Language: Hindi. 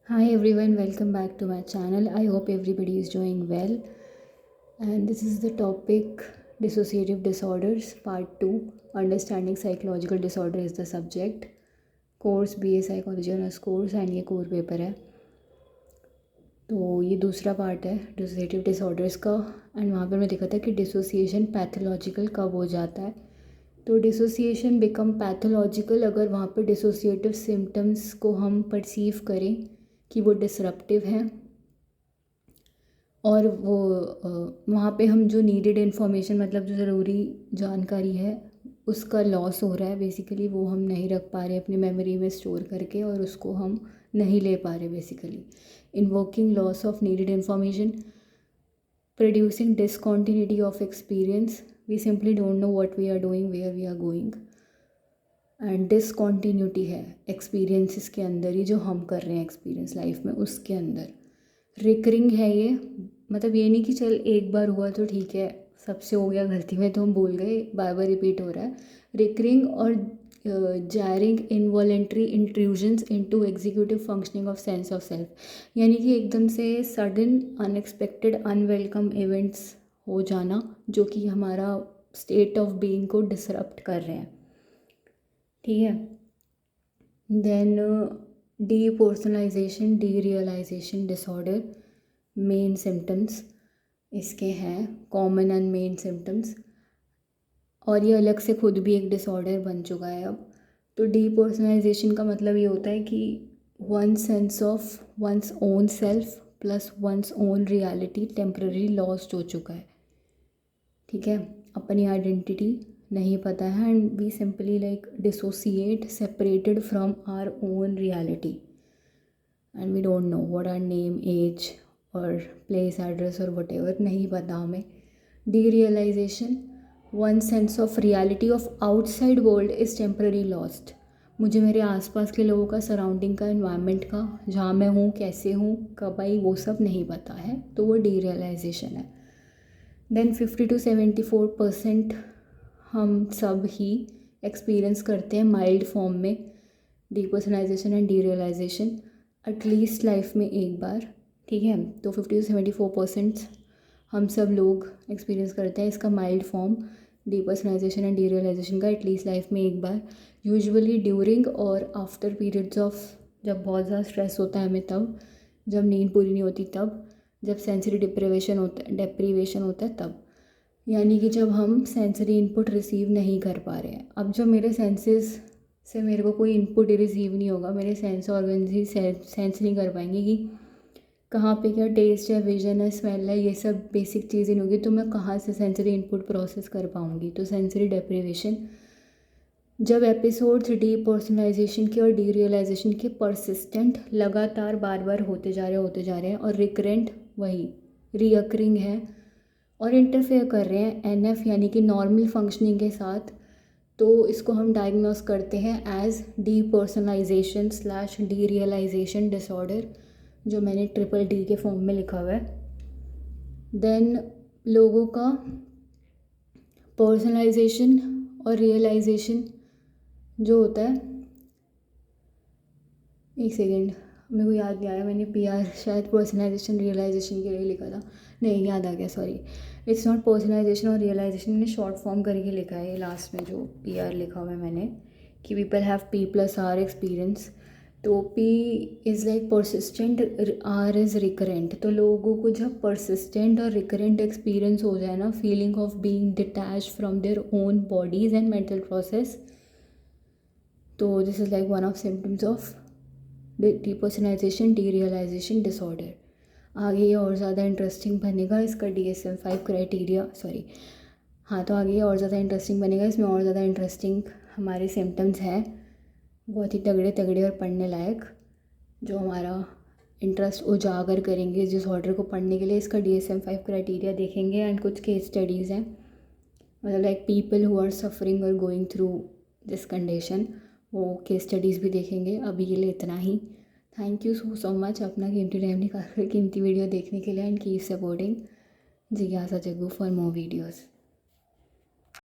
Hi everyone, welcome back to my channel. I hope everybody is doing well. And this is the topic dissociative disorders part 2. Understanding psychological disorder is the subject. Course BA psychology honours course and ये कोर पेपर है। तो ये दूसरा पार्ट है डिसोसिएटिव डिसऑर्डर्स का। एंड वहाँ पर मैं देखा था कि डिसोसिएशन पैथोलॉजिकल कब हो जाता है। तो डिसोसिएशन बिकम पैथोलॉजिकल अगर वहाँ पर डिसोसिएटिव सिम्टम्स को हम परसीव करें कि वो डिसरप्टिव हैं और वो वहाँ पे हम जो नीडेड इन्फॉर्मेशन मतलब जो ज़रूरी जानकारी है उसका लॉस हो रहा है। बेसिकली वो हम नहीं रख पा रहे अपनी मेमोरी में स्टोर करके और उसको हम नहीं ले पा रहे। Basically invoking loss of needed information, producing discontinuity of experience, we simply don't know what we are doing, where we are going. And discontinuity है एक्सपीरियंसेस के अंदर ही जो हम कर रहे हैं एक्सपीरियंस लाइफ में उसके अंदर। रिकरिंग है ये, मतलब ये नहीं कि चल एक बार हुआ तो ठीक है सबसे हो गया गलती में तो हम भूल गए, बार बार रिपीट हो रहा है। रिकरिंग और jarring involuntary intrusions into executive functioning of sense of self, यानी कि एकदम से सडन अनएक्सपेक्टेड अनवेलकम इवेंट्स हो जाना जो कि हमारा स्टेट ऑफ बीइंग को डिसरप्ट कर रहे हैं। ठीक है। Then depersonalization derealization disorder main symptoms इसके हैं, कॉमन एंड मेन सिम्टम्स, और ये अलग से खुद भी एक डिसऑर्डर बन चुका है अब। तो डीपर्सनलाइजेशन का मतलब ये होता है कि one sense of one's own self plus one's own reality temporary lost हो चुका है। ठीक है, अपनी आइडेंटिटी नहीं पता है and we simply like dissociate separated from our own reality and we don't know what our name, age और प्लेस एड्रेस और वट एवर, नहीं पता हमें। Derealization, one sense of reality of outside world is temporary lost, मुझे मेरे आसपास के लोगों का, सराउंडिंग का, इन्वायरमेंट का, जहाँ मैं हूँ, कैसे हूँ, कब आई, वो सब नहीं पता है, तो वो डीरियलाइजेशन है। देन 50 to 74% हम सब ही एक्सपीरियंस करते हैं माइल्ड फॉर्म में डीपर्सनलाइजेशन एंड डीरियलाइजेशन एटलीस्ट लाइफ में एक बार। ठीक है, तो 50 to 74% हम सब लोग एक्सपीरियंस करते हैं इसका माइल्ड फॉर्म डीपर्सनलाइजेशन एंड डीरियलाइजेशन का एटलीस्ट लाइफ में एक बार, यूजुअली ड्यूरिंग और आफ्टर पीरियड्स ऑफ, जब बहुत ज़्यादा स्ट्रेस होता है हमें तब, जब नींद पूरी नहीं होती तब, जब सेंसरी डिप्रीवेशन होता है तब, यानी कि जब हम सेंसरी इनपुट रिसीव नहीं कर पा रहे हैं। अब जब मेरे सेंसेस से मेरे को कोई इनपुट ही रिसीव नहीं होगा, मेरे सेंस ऑर्गन्स ही सेंस नहीं कर पाएंगे कि कहाँ पे क्या टेस्ट है, विजन है, स्मेल है, ये सब बेसिक चीज़ें नहीं होगी, तो मैं कहाँ से सेंसरी इनपुट प्रोसेस कर पाऊँगी। तो सेंसरी डिप्रीवेशन, जब एपिसोड्स डीपर्सनलाइजेशन के और डीरियलाइजेशन के परसिस्टेंट लगातार बार बार होते जा रहे हैं और रिकरेंट वही रीअकरिंग है और इंटरफेयर कर रहे हैं एनएफ यानी कि नॉर्मल फंक्शनिंग के साथ, तो इसको हम डायग्नोस करते हैं एज डीपर्सनलाइजेशन स्लैश डीरियलाइजेशन डिसऑर्डर, जो मैंने DDD के फॉर्म में लिखा हुआ है। देन लोगों का पर्सनलाइजेशन और रियलाइजेशन जो होता है, एक सेकेंड मेरे को याद नहीं आया, मैंने PR शायद पर्सनलाइजेशन रियलाइजेशन के लिए लिखा था, नहीं याद आ गया, सॉरी, इट्स नॉट पर्सनलाइजेशन और रियलाइजेशन, मैंने शॉर्ट फॉर्म करके लिखा है लास्ट में जो PR लिखा हुआ है मैंने, कि पीपल हैव P+R एक्सपीरियंस। तो P is like persistent, R is recurrent. तो लोगों को जब परसिस्टेंट और रिकरेंट एक्सपीरियंस हो जाए ना, feeling of being detach from their own bodies and mental process, तो this is like one of symptoms of depersonalization derealization disorder. आगे ये और ज़्यादा इंटरेस्टिंग बनेगा, इसका DSM-5 क्राइटेरिया, सॉरी हाँ, तो आगे ये और ज़्यादा इंटरेस्टिंग बनेगा, इसमें और ज़्यादा इंटरेस्टिंग हमारे सिम्टम्स हैं, बहुत ही तगड़े तगड़े और पढ़ने लायक, जो हमारा इंटरेस्ट उजागर करेंगे इस डिसऑर्डर को पढ़ने के लिए। इसका DSM-5 क्राइटेरिया देखेंगे एंड कुछ केस स्टडीज़ हैं, मतलब like people who are suffering और गोइंग थ्रू दिस कंडीशन, वो केस स्टडीज़ भी देखेंगे। अभी के लिए इतना ही। थैंक यू सो मच अपना कीमती टाइम निकाल कर कीमती वीडियो देखने के लिए एंड कीप सपोर्टिंग जिज्ञासा जग्गू फॉर मोर वीडियोज़।